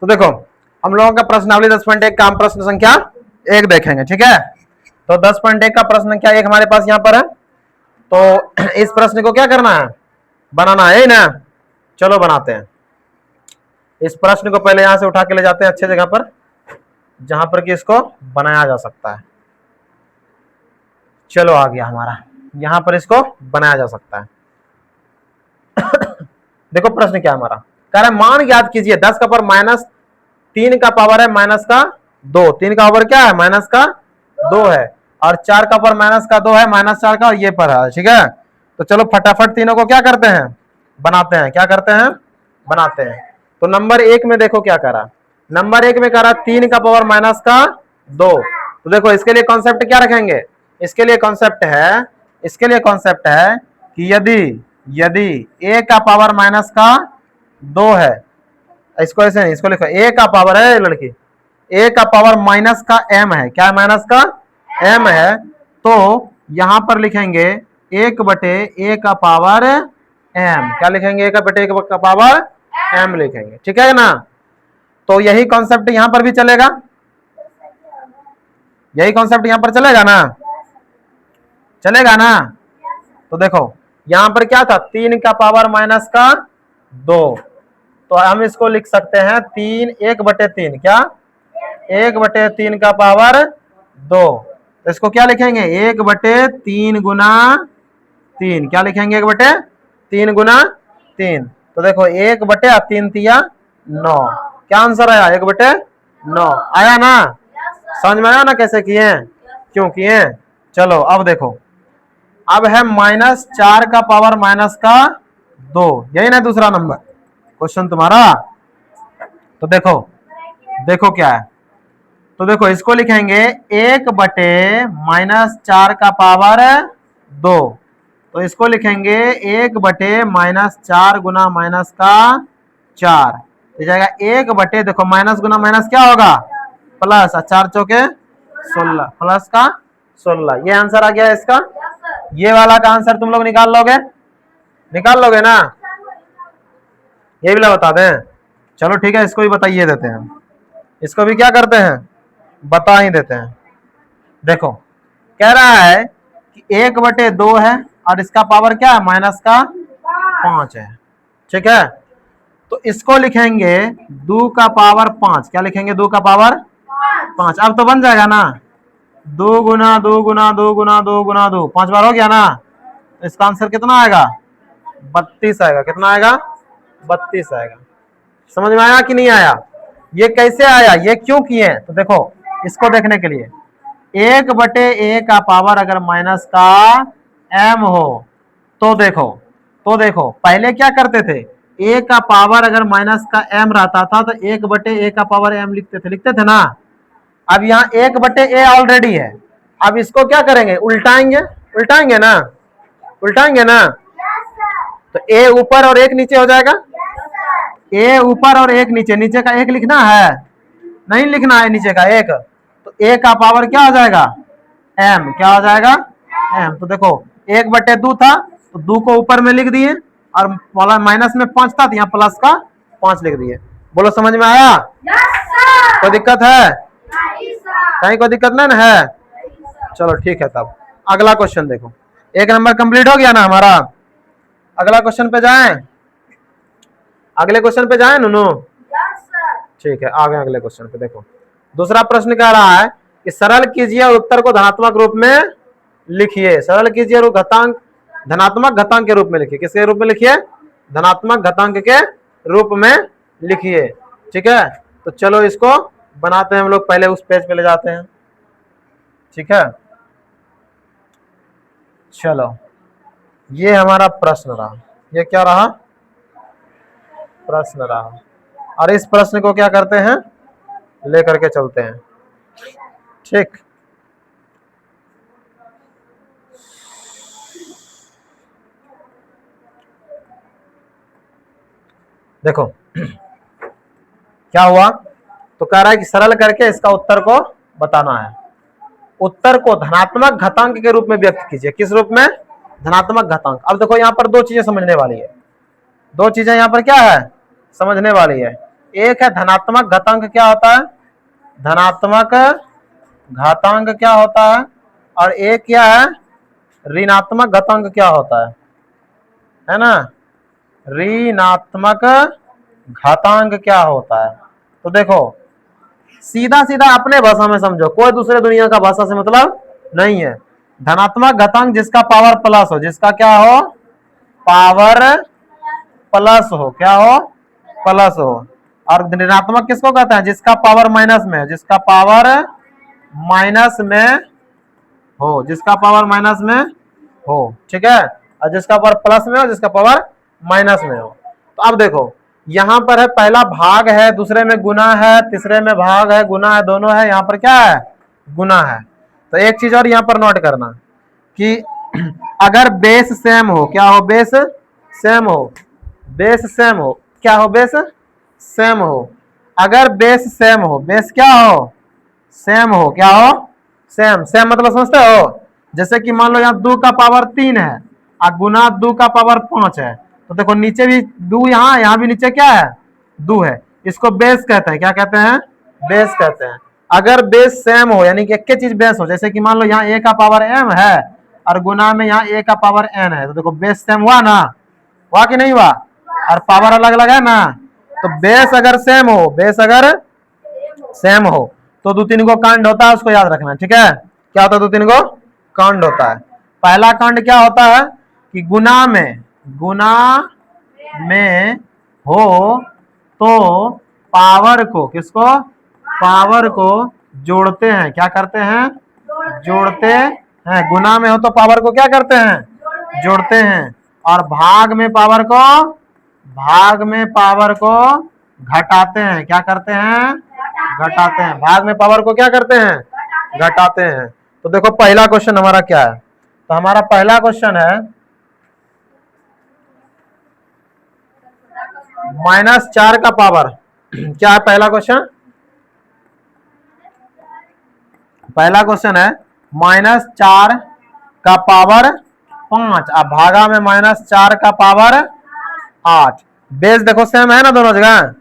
तो देखो हम लोगों का प्रश्नावली 10.1 का हम प्रश्न संख्या 1 देखेंगे, ठीक है। तो 10.1 का प्रश्न संख्या 1 हमारे पास यहाँ पर है। तो इस प्रश्न को क्या करना है, बनाना है ना। चलो बनाते हैं। इस प्रश्न को पहले यहां से उठा के ले जाते हैं अच्छे जगह पर, जहां पर कि इसको बनाया जा सकता है। चलो आ गया हमारा, यहां पर इसको बनाया जा सकता है। देखो प्रश्न क्या हमारा कह रहा है, मान ज्ञात कीजिए 10 का पावर -3 का पावर है -2, 3 का पावर क्या है -2 है, और 4 का पावर -2 है -4 का, और ये पर है, ठीक है। तो चलो फटाफट तीनों को क्या करते हैं, बनाते हैं। क्या करते हैं, बनाते हैं। तो नंबर 1 में देखो क्या कह रहा, नंबर 1 में कह रहा 3 का पावर -2। तो देखो इसके लिए कॉन्सेप्ट क्या रखेंगे, इसके लिए कॉन्सेप्ट है कि यदि a का पावर -2 है, इसको ऐसे नहीं, इसको लिखो a का पावर है लड़की, a का पावर -m है, क्या -m है, तो यहां पर लिखेंगे 1/a का पावर m। क्या लिखेंगे, 1/a का पावर m लिखेंगे, ठीक है ना। तो यही कॉन्सेप्ट यहां पर भी चलेगा, यही कॉन्सेप्ट यहां पर चलेगा ना। तो देखो यहां पर क्या था, 3 का पावर -2, तो हम इसको लिख सकते हैं 1/3, क्या 1/3 का पावर 2। तो इसको क्या लिखेंगे, 1/3 गुना 3, क्या लिखेंगे 1/3 गुना 3। तो देखो 1/3 तिया 9, क्या आंसर आया 1/9 आया ना। समझ में आया ना कैसे किए, क्यों किए। चलो अब देखो, अब है -4 का पावर -2, यही ना दूसरा नंबर क्वेश्चन तुम्हारा। तो देखो क्या है, तो देखो इसको लिखेंगे 1/-4 का पावर 2, तो इसको लिखेंगे 1/-4 गुना -4, तो जाएगा 1/, देखो माइनस गुना माइनस क्या होगा प्लस, 4 चौके 16, प्लस का 16, ये आंसर आ गया इसका। ये वाला का आंसर तुम लोग निकाल लोगे ना, ये भी बता दें। चलो ठीक है, इसको भी बताइए देते हैं, इसको भी क्या करते हैं, बता ही देते हैं। देखो कह रहा है कि 1/2 है, और इसका पावर क्या है -5 है, ठीक है। तो इसको लिखेंगे 2 का पावर 5, क्या लिखेंगे 2 का पावर 5। अब तो बन जाएगा ना, 2 गुना 2 गुना 2 गुना 2 गुना 2, 5 बार हो गया ना। इसका आंसर कितना आएगा, 32 आएगा। कितना आएगा, 32 आएगा। समझ में आया कि नहीं आया, ये कैसे आया, ये क्यों किए। तो देखो इसको देखने के लिए 1/a का पावर अगर -m हो, तो देखो पहले क्या करते थे, a का पावर अगर -m रहता था तो 1/a का पावर m लिखते थे ना। अब यहाँ 1/a ऑलरेडी है, अब इसको क्या करेंगे, उल्टाएंगे ना। तो a ऊपर और 1 नीचे हो जाएगा, a ऊपर और 1 नीचे, नीचे का 1 लिखना है, नहीं लिखना है नीचे का 1। तो a का पावर क्या हो जाएगा m, क्या हो जाएगा m। तो देखो 1/2 था, तो 2 को ऊपर में लिख दिए, और माइनस में 5 था, तो यहाँ प्लस का 5 लिख दिए। बोलो समझ में आया, कोई दिक्कत है, कहीं कोई दिक्कत नहीं ना है। चलो ठीक है, तब अगला क्वेश्चन देखो, 1 नंबर कंप्लीट हो गया ना हमारा। अगला क्वेश्चन पे जाएं, अगले क्वेश्चन पे जाएं नूनू, ठीक है आ गए अगले क्वेश्चन पे। देखो दूसरा प्रश्न कह रहा है कि सरल कीजिए और उत्तर को धनात्मक रूप में लिखिए। सरल कीजिए और घातांक धनात्मक घातांक के रूप में लिखिए। किसके रूप में लिखिए, धनात्मक घातांक के रूप में लिखिए, ठीक है। तो चलो इसको बनाते हैं हम लोग, पहले उस पेज पे ले जाते हैं, ठीक है। चलो ये हमारा प्रश्न रहा, ये क्या रहा, प्रश्न रहा, और इस प्रश्न को क्या करते हैं, लेकर के चलते हैं, ठीक। देखो क्या हुआ, तो कह रहा है कि सरल करके इसका उत्तर को बताना है। उत्तर को धनात्मक घातांक के रूप में व्यक्त कीजिए। किस रूप में, धनात्मक घातांक। अब देखो यहाँ पर दो चीजें समझने वाली है, दो चीजें यहाँ पर क्या है समझने वाली है। एक है धनात्मक घातांक क्या होता है, धनात्मक घातांक क्या होता है, और एक क्या है ऋणात्मक घातांक क्या होता है ना, ऋणात्मक घातांक क्या होता है। तो देखो सीधा सीधा अपने भाषा में समझो, कोई दूसरे दुनिया का भाषा से मतलब नहीं है। धनात्मक घातांक जिसका पावर प्लस हो, जिसका क्या हो पावर प्लस हो, क्या हो प्लस हो। और ऋणात्मक किसको कहते हैं, जिसका पावर माइनस में, जिसका पावर माइनस में हो, जिसका पावर माइनस में हो, ठीक है, और जिसका पावर प्लस में हो, जिसका पावर माइनस में हो। तो अब देखो यहां पर है पहला भाग है, दूसरे में गुना है, तीसरे में भाग है, गुना है, दोनों है, यहां पर क्या है गुना है। तो एक चीज और यहां पर नोट करना कि अगर बेस सेम हो, क्या हो बेस सेम हो, बेस सेम हो, क्या हो बेस सेम हो, अगर बेस सेम हो, बेस क्या हो सेम हो, क्या हो सेम, सेम मतलब समझते हो, जैसे कि मान लो यहाँ 2 का पावर 3 है और गुना 2 का पावर 5 है, तो देखो नीचे भी 2, यहाँ भी नीचे क्या है 2 है, इसको बेस कहते हैं, क्या कहते हैं बेस कहते हैं। अगर बेस सेम हो यानी कि एक चीज बेस हो, जैसे कि मान लो यहाँ a का पावर m है और गुना में यहाँ a का पावर n है, तो देखो बेस सेम हुआ ना, हुआ कि नहीं हुआ, और पावर अलग अलग है ना। तो बेस अगर सेम हो, बेस अगर सेम हो तो 2-3 को कांड होता है, उसको याद रखना, ठीक है, क्या होता है 2-3 को कांड होता है। पहला कांड क्या होता है कि गुना में हो तो पावर को, किसको पावर को जोड़ते हैं, क्या करते हैं जोड़ते हैं, गुना में हो तो पावर को क्या करते हैं जोड़ते हैं, और भाग में पावर को घटाते हैं, क्या करते हैं घटाते हैं, भाग में पावर को क्या करते हैं घटाते हैं। तो देखो पहला क्वेश्चन हमारा क्या है, तो हमारा पहला क्वेश्चन है -4 का पावर क्या है, पहला क्वेश्चन है -4 का पावर 5 अब भागा में -4 का पावर 8। बेस देखो सेम है ना दोनों जगह,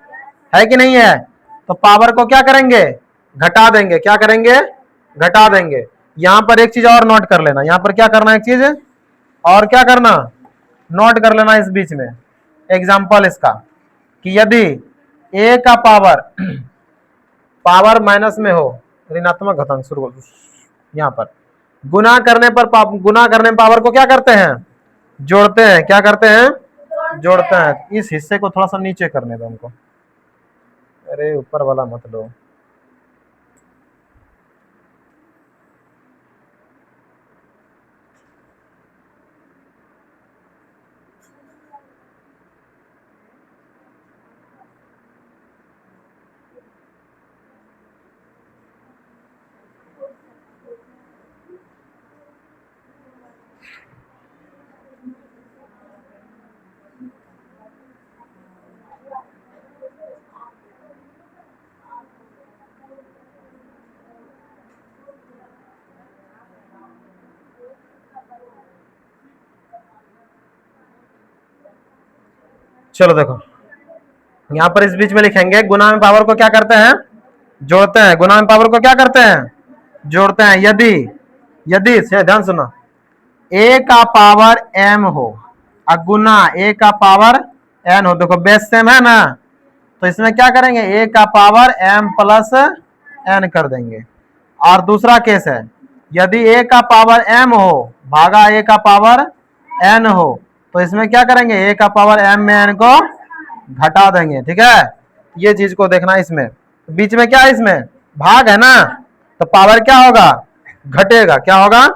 है कि नहीं है, तो पावर को क्या करेंगे घटा देंगे, क्या करेंगे घटा देंगे। यहां पर एक चीज और नोट कर लेना, यहां पर क्या करना एक चीज और क्या करना नोट कर लेना इस बीच में एग्जाम्पल इसका, कि यदि a का पावर माइनस में हो, ऋणात्मक घातांक शुरू यहां पर गुना करने में पावर को क्या करते हैं जोड़ते हैं, क्या करते हैं जोड़ते हैं। इस हिस्से को थोड़ा सा नीचे करने दो हमको, अरे ऊपर वाला मत लो, चलो देखो यहां पर इस बीच में लिखेंगे गुना में पावर को क्या करते हैं जोड़ते हैं, गुना में पावर को क्या करते हैं जोड़ते हैं। यदि से ध्यान सुनो, a का पावर m हो और गुना a का पावर n हो, देखो बेस सेम है ना, तो इसमें क्या करेंगे a का पावर m प्लस n कर देंगे। और दूसरा केस है यदि a का पावर m हो भागा a का पावर n हो, तो इसमें क्या करेंगे a का पावर m में n को घटा देंगे, ठीक है। ये चीज को देखना, इसमें बीच में क्या है, इसमें भाग है ना, तो पावर क्या होगा घटेगा, क्या होगा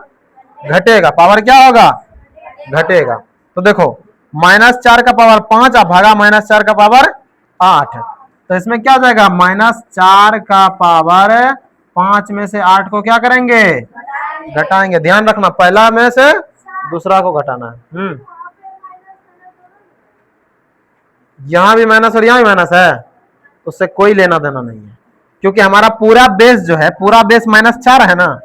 घटेगा, पावर क्या होगा घटेगा। तो देखो -4 का पावर 5 और भागा -4 का पावर 8, तो इसमें क्या हो जाएगा -4 का पावर 5 में से 8 को क्या करेंगे घटाएंगे। ध्यान रखना पहला में से दूसरा को घटाना है। यहां भी माइनस और यहां भी माइनस है, तो उससे कोई लेना देना नहीं है, क्योंकि हमारा पूरा बेस जो है पूरा बेस -4 है ना,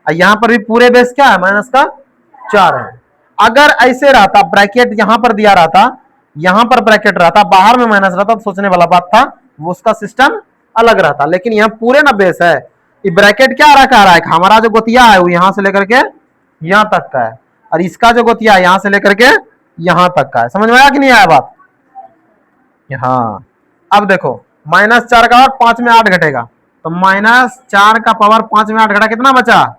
और यहां पर भी पूरे बेस क्या है -4 है। अगर ऐसे रहता ब्रैकेट यहां पर दिया रहता, यहां पर ब्रैकेट रहता, बाहर में माइनस रहता, तो सोचने वाला बात था, वो उसका सिस्टम अलग रहता। लेकिन यहाँ पूरे ना बेस है, ये ब्रैकेट क्या रखा रहा है, हमारा जो गोतिया है वो यहाँ से लेकर के यहाँ तक का है, और इसका जो गोतिया है यहाँ से लेकर के यहाँ तक का है। समझ में आया कि नहीं आया बात? हाँ, अब देखो -4 का और 5 में 8 घटेगा, तो -4 का पावर 5 में 8 घटा, कितना बचा?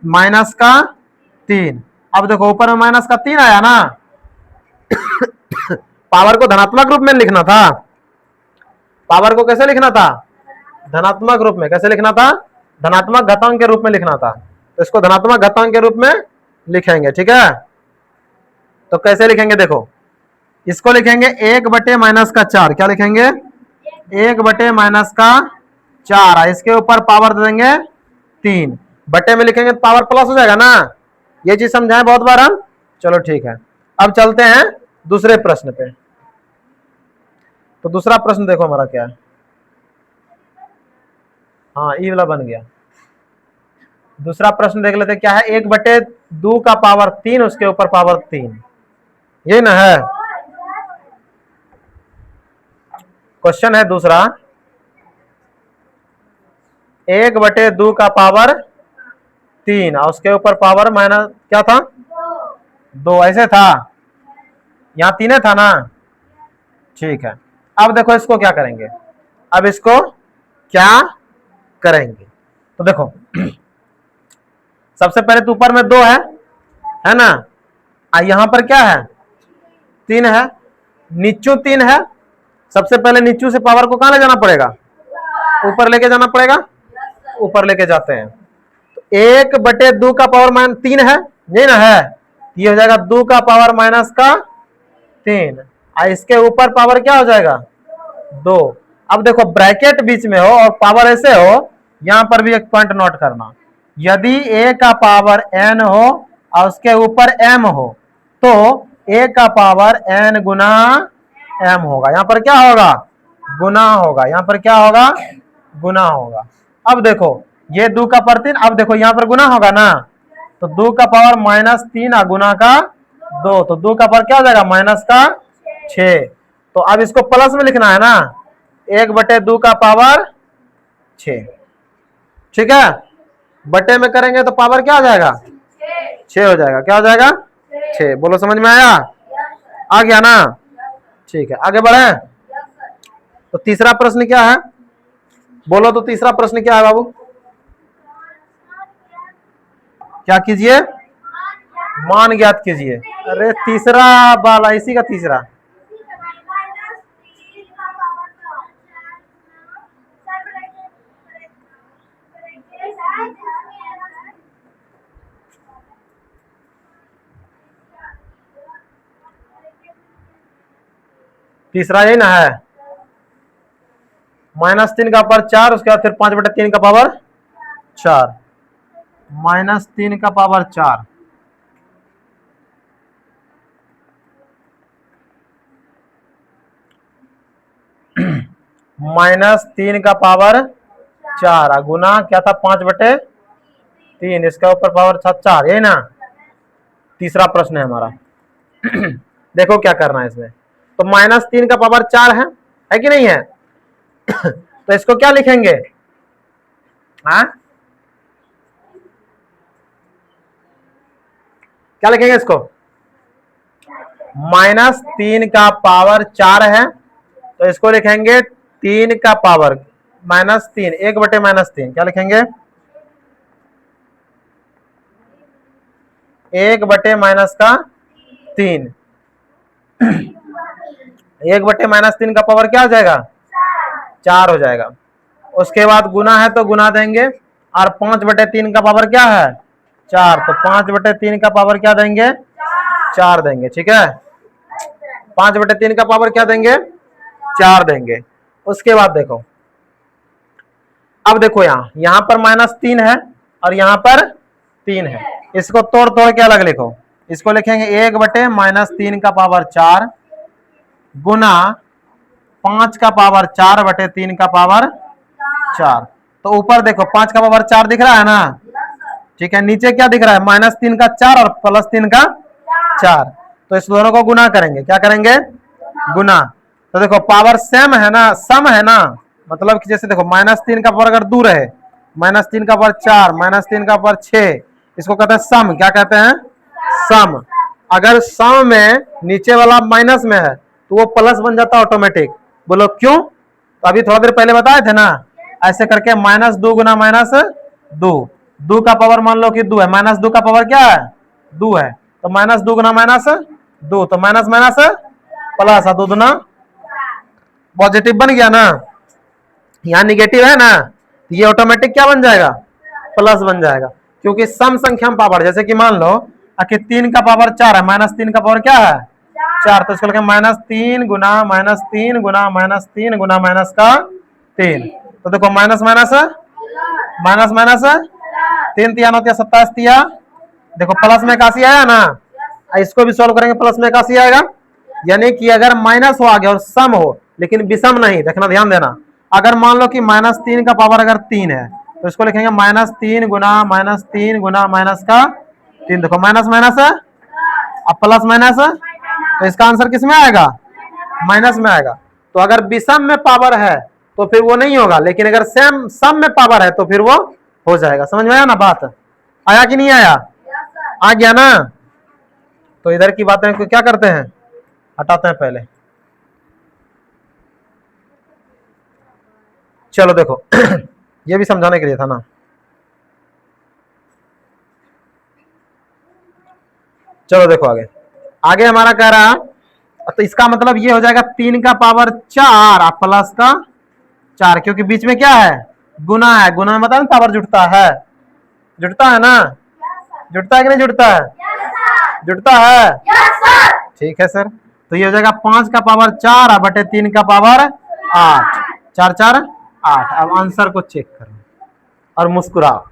-3। अब देखो ऊपर में -3 आया ना, पावर को धनात्मक रूप में लिखना था। पावर को कैसे लिखना था? धनात्मक रूप में। कैसे लिखना था? धनात्मक घातांक के रूप में लिखना था। तो इसको धनात्मक घातांक के रूप में लिखेंगे, ठीक है। तो कैसे लिखेंगे देखो, इसको लिखेंगे 1/-4। क्या लिखेंगे? 1/-4। इसके ऊपर पावर दे देंगे 3, बटे में लिखेंगे तो पावर प्लस हो जाएगा ना। ये चीज समझाएं बहुत बार हम। चलो ठीक है, अब चलते हैं दूसरे प्रश्न पे। तो दूसरा प्रश्न देखो हमारा क्या है। हाँ, ई वाला बन गया। दूसरा प्रश्न देख लेते क्या है। 1/2 का पावर 3, उसके ऊपर पावर 3, ये ना है क्वेश्चन है दूसरा। 1/2 का पावर 3 और उसके ऊपर पावर माइनस क्या था? 2। ऐसे था, यहाँ 3 था ना। ठीक है, अब देखो इसको क्या करेंगे। अब इसको क्या करेंगे तो देखो, सबसे पहले तो ऊपर में 2 है ना, यहाँ पर क्या है? 3 है, नीचू 3 है। सबसे पहले नीचू से पावर को कहां ले जाना पड़ेगा? ऊपर लेके जाना पड़ेगा। ऊपर लेके जाते हैं तो 1/2 का पावर -3 है, ये ना है, ये हो जाएगा 2 का पावर -3। इसके ऊपर पावर क्या हो जाएगा? 2। अब देखो ब्रैकेट बीच में हो और पावर ऐसे हो, यहां पर भी एक पॉइंट नोट करना। यदि a का पावर n हो और उसके ऊपर m हो तो a का पावर n गुना m होगा। यहां पर क्या होगा? गुना होगा। यहां पर क्या होगा? गुना होगा। अब देखो ये 2 का पावर 3, अब देखो यहां पर गुना होगा ना, तो 2 का पावर -3 और गुना का 2, तो 2 का पावर क्या हो जाएगा? -6। तो अब इसको प्लस में लिखना है ना, 1/2 का पावर 6। ठीक है, बटे में करेंगे तो पावर क्या हो जाएगा? 6 हो जाएगा। क्या हो जाएगा? 6। बोलो समझ में आया? आ गया ना? ठीक है, आगे बढ़े। तो तीसरा प्रश्न क्या है? बोलो तो तीसरा प्रश्न क्या है बाबू? क्या कीजिए? मान ज्ञात कीजिए। अरे तीसरा वाला, इसी का तीसरा। तीसरा ये ना है, -3 का पावर 4, उसके बाद फिर 5/3 का पावर 4, -3 का पावर 4, -3 का पावर 4 गुना क्या था? 5/3, इसका ऊपर पावर था 4, यही ना तीसरा प्रश्न है हमारा। देखो क्या करना है इसमें। तो -3 का पावर 4 है कि नहीं है? तो इसको क्या लिखेंगे? हाँ, क्या लिखेंगे इसको? -3 का पावर 4 है, तो इसको लिखेंगे 3 का पावर -3, 1/-3। क्या लिखेंगे? 1/-3। 1/-3 का पावर क्या हो जाएगा? 4 हो जाएगा। उसके बाद गुना है तो गुना देंगे, और 5/3 का पावर क्या है? 4, तो 5/3 का पावर क्या देंगे? 4 देंगे। ठीक है, 5/3 का पावर क्या देंगे? 4 देंगे। उसके बाद देखो, अब देखो यहां पर -3 है और यहां पर 3 है, इसको तोड़ तोड़ के अलग लिखो। इसको लिखेंगे 1/-3 का पावर 4 गुना 5 का पावर 4/3 का पावर 4। तो ऊपर देखो 5 का पावर 4 दिख रहा है ना। ठीक है, नीचे क्या दिख रहा है? -3 का 4 और +3 का 4। तो इस दोनों को गुना करेंगे। क्या करेंगे? गुना। तो देखो पावर सेम है ना, सम है ना, मतलब कि जैसे देखो -3 का पावर अगर दूर है, -3 का पावर 4, -3 का पावर 6, इसको कहते हैं सम। क्या कहते हैं? सम। अगर सम में नीचे वाला माइनस में है तो वो प्लस बन जाता है ऑटोमेटिक। बोलो क्यों? तो अभी थोड़ा देर पहले बताए थे ना, ऐसे करके -2 गुना -2, 2 का पावर मान लो कि 2 है, -2 का पावर क्या है? 2 है, तो -2 गुना -2, तो माइनस माइनस प्लस, 2 दुना पॉजिटिव बन गया ना, यहाँ निगेटिव है ना, ये ऑटोमेटिक क्या बन जाएगा? प्लस बन जाएगा, क्योंकि सम संख्या में पावर, जैसे कि मान लो कि 3 का पावर 4 है, -3 का पावर क्या है? 4, तो इसको लिखें -3 गुना -3 गुना -3 गुना माइनस का 3। तो देखो माइनस माइनस माइनस माइनस 3 तिया 9 तिया 27 तिया, देखो प्लस में 81 आया ना, इसको भी सॉल्व करेंगे प्लस में 81 आएगा। यानी कि अगर माइनस हो आगे और सम हो लेकिन विषम नहीं, देखना ध्यान देना, अगर मान लो कि -3 का पावर अगर 3 है तो इसको लिखेंगे -3 गुना -3 गुना माइनस का 3। देखो माइनस माइनस अब प्लस माइनस, तो इसका आंसर किस में आएगा? माइनस में आएगा। तो अगर विषम में पावर है तो फिर वो नहीं होगा, लेकिन अगर सेम सम में पावर है तो फिर वो हो जाएगा। समझ में आया ना बात? आया कि नहीं आया? आ गया ना? तो इधर की बातें को क्या करते हैं, हटाते हैं पहले। चलो देखो ये भी समझाने के लिए था ना। चलो देखो आगे, आगे हमारा कह रहा, तो इसका मतलब ये हो जाएगा 3 का पावर 4 प्लस का 4, क्योंकि बीच में क्या है? गुना है। गुना में मतलब पावर जुटता है, जुटता है ना, जुटता है कि नहीं जुटता है? जुटता है। ठीक है सर, तो ये हो जाएगा 5 का पावर 4 बटे 3 का पावर 8, 4 4 8। अब आंसर को चेक करो और मुस्कुराओ।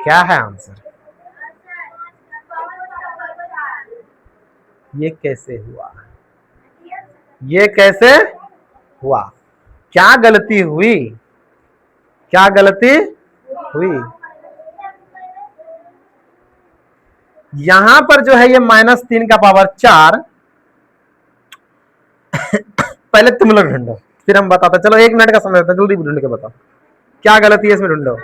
क्या है आंसर? ये कैसे हुआ? ये कैसे हुआ? क्या गलती हुई? क्या गलती हुई? यहां पर जो है ये -3 का पावर 4 पहले तुम लोग ढूंढो फिर हम बताते। चलो 1 मिनट का समय देता, जल्दी ढूंढ के बताओ क्या गलती है इसमें, ढूंढो।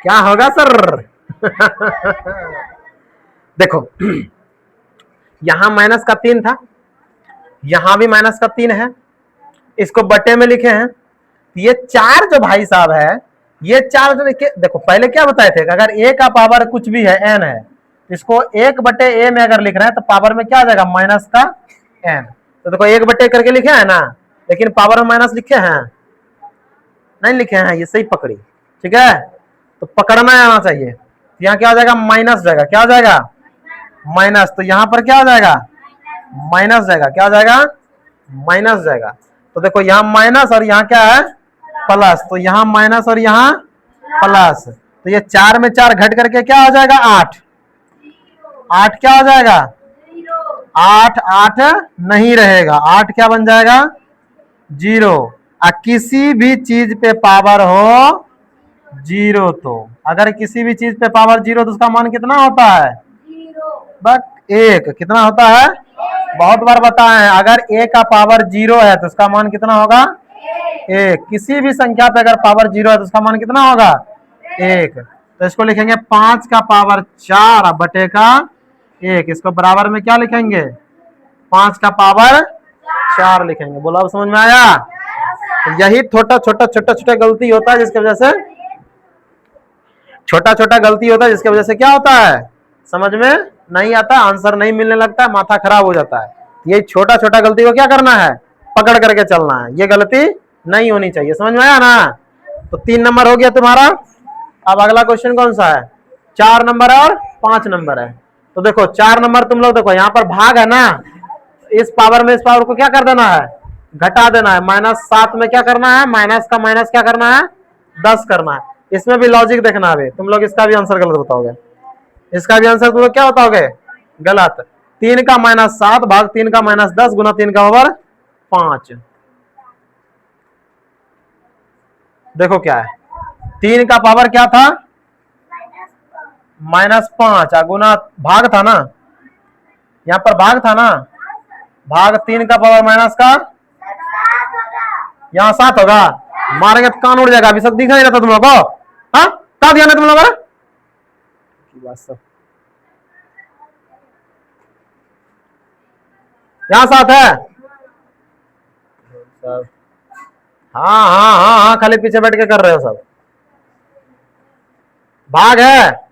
क्या होगा सर? देखो यहां -3 था, यहां भी -3 है, इसको बटे में लिखे हैं। ये 4 जो भाई साहब है, ये 4 जो देखो पहले क्या बताए थे, अगर a का पावर कुछ भी है n है, इसको 1 बटे a में अगर लिख रहे हैं तो पावर में क्या आ जाएगा? माइनस का n। तो देखो 1 बटे करके लिखे हैं ना, लेकिन पावर में माइनस लिखे हैं? नहीं लिखे हैं, ये सही पकड़ी। ठीक है, तो पकड़ना आना चाहिए। यहाँ क्या हो जाएगा? माइनस जाएगा। क्या हो जाएगा? माइनस। तो यहाँ पर क्या हो जाएगा? माइनस जाएगा। क्या हो जाएगा? माइनस जाएगा। तो देखो यहाँ माइनस और यहाँ क्या है? प्लस। तो यहाँ माइनस और यहाँ प्लस, तो ये 4 में 4 घट करके क्या हो जाएगा? 8। 8 क्या हो जाएगा? 8 8 नहीं रहेगा, 8 क्या बन जाएगा? 0। किसी भी चीज पे पावर हो 0, तो अगर किसी भी चीज पे पावर 0 तो उसका मान कितना होता है? बस 1। कितना होता है? बहुत बार बताए हैं, अगर a का पावर 0 है तो उसका मान कितना होगा? 1। किसी भी संख्या पे अगर पावर 0 है तो उसका मान कितना होगा? 1। तो इसको लिखेंगे 5 का पावर 4 बटे का 1। इसको बराबर में क्या लिखेंगे? 5 का पावर 4 लिखेंगे। बोलो अब समझ में आया? तो यही छोटा छोटा छोटा छोटा गलती होता है जिसकी वजह से, छोटा छोटा गलती होता है जिसकी वजह से क्या होता है? समझ में नहीं आता, आंसर नहीं मिलने लगता है, माथा खराब हो जाता है। ये छोटा छोटा गलती को क्या करना है? पकड़ करके चलना है। ये गलती नहीं होनी चाहिए। समझ में आया ना? तो 3 नंबर हो गया तुम्हारा। अब अगला क्वेश्चन कौन सा है? 4 नंबर और 5 नंबर है। तो देखो 4 नंबर तुम लोग देखो, यहाँ पर भाग है ना, इस पावर में इस पावर को क्या कर देना है? घटा देना है। -7 में क्या करना है? माइनस का माइनस क्या करना है? 10 करना है। इसमें भी लॉजिक देखना है। तुम लोग इसका भी आंसर गलत बताओगे, इसका भी आंसर तुम लोग क्या बताओगे? गलत। 3 का -7 भाग 3 का -10 गुना 3 का पावर 5। देखो क्या है, 3 का पावर क्या था -5 गुना भाग था ना, यहां पर भाग था ना, भाग 3 का पावर माइनस का, यहाँ 7 होगा। मारेंगे तो कान उड़ जाएगा, अभी सब दिखा नहीं रहता तुम लोग को। हाँ क्या ध्यान है तुम लोग का, यहाँ 7 है। हाँ हाँ हाँ हाँ, खाली पीछे बैठ के कर रहे हो सब। भाग है,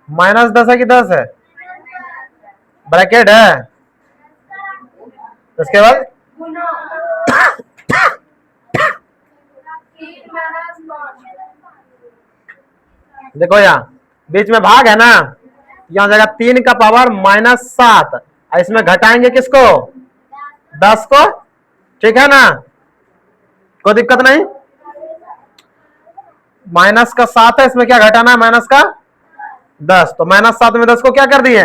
-10 है कि 10 है, ब्रैकेट है, उसके बाद देखो यहाँ बीच में भाग है ना, यहाँ जगह 3 का पावर -7, इसमें घटाएंगे किसको, 10 को, ठीक है ना, कोई दिक्कत नहीं। माइनस का 7 है, इसमें क्या घटाना है, माइनस का 10, तो -7 में 10 को क्या कर दिए,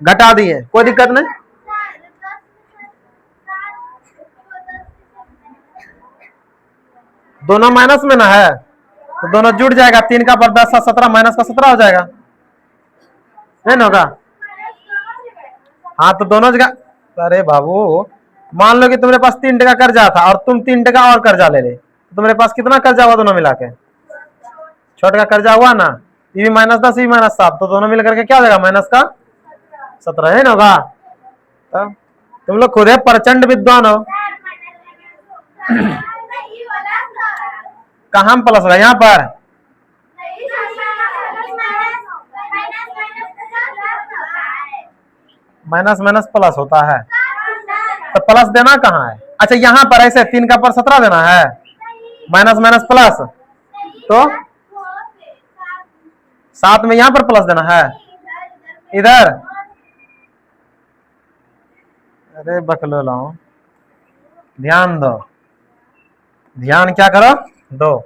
घटा दिए, कोई दिक्कत नहीं। दोनों माइनस में ना है तो दोनों जुड़ जाएगा, 3 का पर 10 17 माइनस का 17 हो जाएगा, नहीं ना होगा। हाँ तो दोनों जगह, अरे बाबू मान लो कि तुम्हारे पास 3 टका कर्जा था और तुम 3 टका और कर्जा ले ले, तो तुम्हारे पास कितना कर्जा हुआ दोनों मिला के, छोटे का कर्जा हुआ ना, ये भी -10 ये भी -7, तो दोनों मिलकर के क्या हो जाएगा, माइनस का 17 है ना होगा। तुम लोग खुद है प्रचंड विद्वान हो। कहां प्लस होगा, यहाँ पर माइनस माइनस प्लस होता है, तो प्लस देना कहाँ है, अच्छा यहाँ पर ऐसे 3 का पर 17 देना है, माइनस माइनस प्लस, तो 7 में यहाँ पर प्लस देना है, इधर, अरे बकलो लाओ, ध्यान दो, ध्यान क्या करो दो।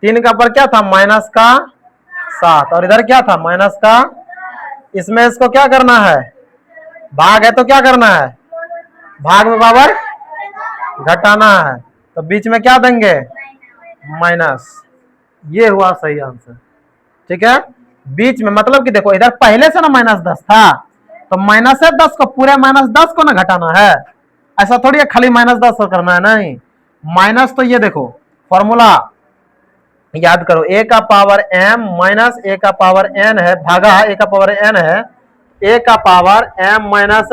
3 का पर क्या था, माइनस का 7, और इधर क्या था, माइनस का, इसमें इसको क्या करना है, भाग है तो क्या करना है, भाग में पावर घटाना है, तो बीच में क्या देंगे, माइनस, ये हुआ सही आंसर, ठीक है। बीच में मतलब कि देखो इधर पहले से ना -10 था, तो -10 को पूरे -10 को ना घटाना है, ऐसा थोड़ी है खाली -10 को करना है, नहीं, माइनस तो ये देखो फॉर्मूला याद करो, a का पावर m माइनस a का पावर n है, भागा a का पावर n है, a का पावर m माइनस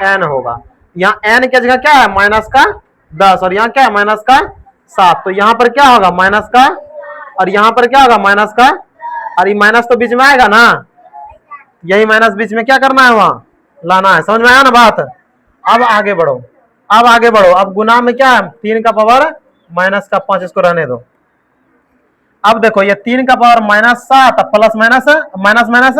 n होगा, यहाँ n की जगह क्या है, माइनस का 10, और यहाँ क्या है, माइनस का 7, तो यहाँ पर क्या होगा, माइनस का, और यहाँ पर क्या होगा, माइनस का, और ये माइनस तो बीच में आएगा ना, यही माइनस बीच में क्या करना है, वहां लाना है, समझ में आया ना बात। अब आगे बढ़ो, अब आगे बढ़ो, अब गुना में क्या है, 3 का पावर -5, इसको रहने दो। अब देखो ये 3 का power -7 plus minus minus minus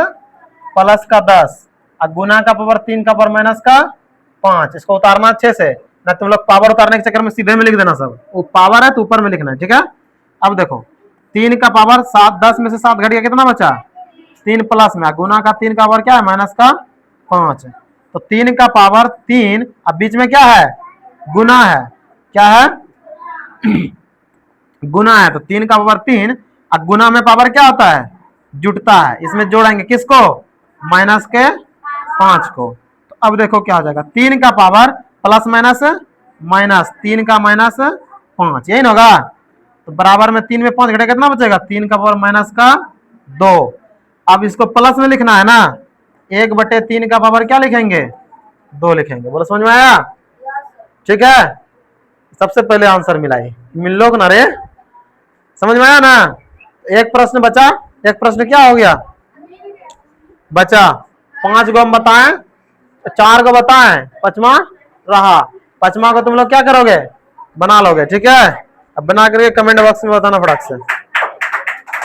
plus का 10, और गुना का पावर 3 का पावर -5, इसको उतारना अच्छे से, ना तुम लोग पावर उतारने के चक्कर में सीधे में लिख देना, सब वो पावर है तो ऊपर में लिखना है, ठीक है। अब देखो 3 का पावर 7, 10 में से 7 घट गया, कितना बचा, 3 प्लस में, गुना का 3 का पावर क्या है, -5, तो 3 का पावर 3, अब बीच में क्या है, गुना है, क्या है गुना है, तो 3 का पावर 3, अब गुना में पावर क्या होता है, जुटता है, इसमें जोड़ेंगे किसको, माइनस के 5 को, तो अब देखो क्या हो जाएगा, 3 का पावर प्लस माइनस माइनस, 3 का -5, यही ना होगा, तो बराबर में 3 में 5 घटे कितना बचेगा, 3 का पावर -2, अब इसको प्लस में लिखना है ना, 1/3 का पावर क्या लिखेंगे, 2 लिखेंगे, बोलो समझ में आया, ठीक है। सबसे पहले आंसर मिलाई मिल लो ना रे, समझ में आया ना। एक प्रश्न बचा, एक प्रश्न क्या हो गया बचा, 5 गो हम बताएं, 4 को बताएं, 5वां रहा, 5वां को तुम लोग क्या करोगे, बना लोगे, ठीक है। अब बना करके कमेंट बॉक्स में बताना फटाक से।